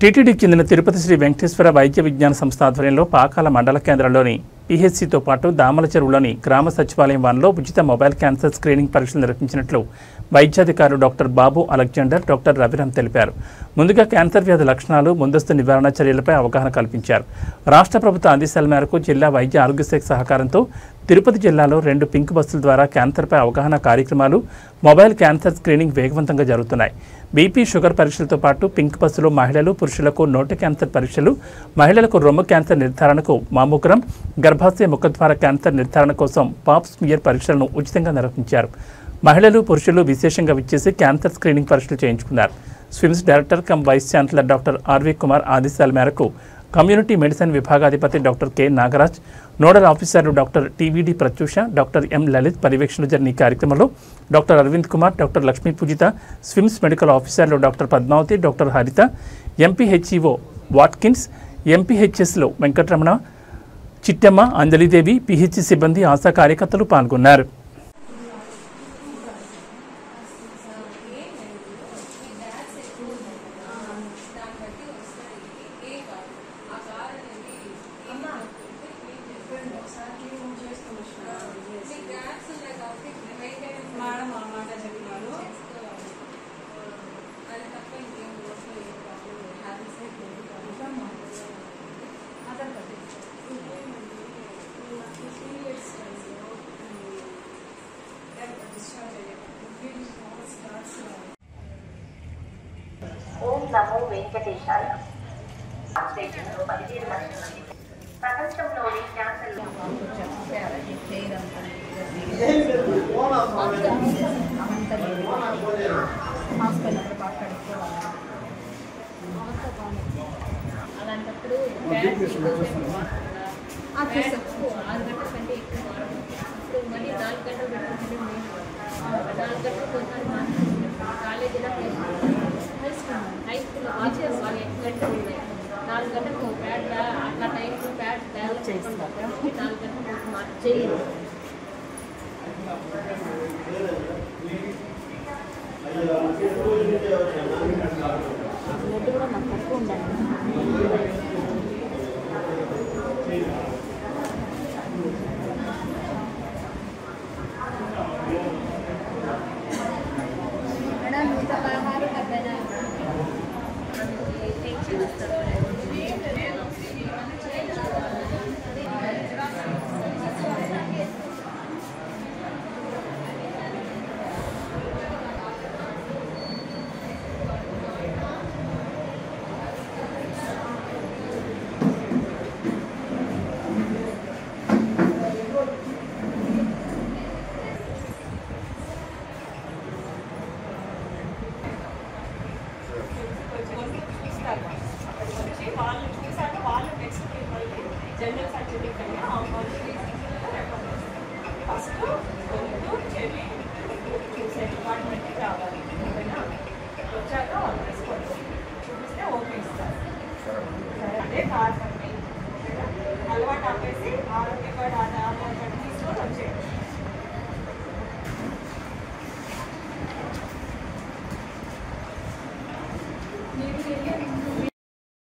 టీటీడీకి చెందిన తిరుపతి శ్రీ వెంకటేశ్వర వైద్య విజ్ఞాన సంస్థ ఆధ్వర్యంలో పాకాల మండల కేంద్రంలోని పీహెచ్సీతో పాటు దామల చెరువులోని గ్రామ సచివాలయం వన్లో ఉచిత మొబైల్ క్యాన్సర్ స్క్రీనింగ్ పరీక్షలు నిర్వహించినట్లు వైద్యాధికారులు డాక్టర్ బాబు అలెగ్జాండర్, డాక్టర్ రవిరామ్ తెలిపారు. ముందుగా క్యాన్సర్ వ్యాధి లక్షణాలు, ముందస్తు నివారణ చర్యలపై అవగాహన కల్పించారు. రాష్ట్ర ప్రభుత్వ ఆదేశాల మేరకు జిల్లా వైద్య ఆరోగ్య శాఖ సహకారంతో తిరుపతి జిల్లాలో 2 పింక్ బస్సుల ద్వారా క్యాన్సర్పై అవగాహన కార్యక్రమాలు, మొబైల్ క్యాన్సర్ స్క్రీనింగ్ వేగవంతంగా జరుగుతున్నాయి. బీపీ, షుగర్ పరీక్షలతో పాటు పింక్ బస్సులో మహిళలు, పురుషులకు నోటి క్యాన్సర్ పరీక్షలు, మహిళలకు రొమ్ము క్యాన్సర్ నిర్ధారణకు మామోగ్రామ్, గర్భాశయ ముఖద్వార క్యాన్సర్ నిర్ధారణ కోసం పాప్ స్మియర్ పరీక్షలను ఉచితంగా నిర్వహించారు. మహిళలు, పురుషులు విశేషంగా విచ్చేసి క్యాన్సర్ స్క్రీనింగ్ పరీక్షలు చేయించుకున్నారు. SVIMS director cum vice chancellor doctor RV Kumar ఆదేశాల మేరకు కమ్యూనిటీ మెడిసిన్ విభాగాధిపతి డాక్టర్ కె నాగరాజ్, నోడల్ ఆఫీసర్లు doctor TVD Pratyusha, doctor M Lalith పర్యవేక్షణ జరిగిన ఈ కార్యక్రమంలో doctor Aravind Kumar, doctor Lakshmi Poojitha, SVIMS medical ఆఫీసర్లు doctor Padmavathi, doctor Haritha, MPHEO Watkins, ఎంపీహెచ్ఎస్లో వెంకటరమణ, చిట్టమ్మ, అంజలిదేవి, పీహెచ్సీ సిబ్బంది, ఆశా కార్యకర్తలు పాల్గొన్నారు. ఓం నమో వెంకటేశాయ. దేశంలో 17 లక్షల మంది, ప్రపంచంలోని క్యాన్సర్ అలాంటప్పుడు 6 గంటల కంటే ఎక్కువ ఇప్పుడు మళ్ళీ 4 గంటలు పెట్టుకుంటే 4 గంటలు ఒకసారి కాలేజీలో తెలుసుకున్నాం. హై స్కూల్లో టీచర్స్ వాళ్ళు ఎక్కువ గంటలు ఉన్నాయి. 4 గంటలకు ప్యాడ్ అట్లా టైంలో ప్యాడ్ డెవలప్ చేస్తున్నారు. 4 గంటలకు మార్పు చేయరు. బ్లడ్ కూడా మాకు తక్కువ ఉండాలి. వాళ్ళు చూసాక వాళ్ళు నెక్స్ట్ జనరల్ సర్టిఫికేట్ ఫస్ట్ చెల్లి చూసే డిపార్ట్మెంట్కి రావాలి. వచ్చాక వాళ్ళు రెస్పాన్స్ చూపిస్తే ఓకే ఇస్తారు. అదే కాదు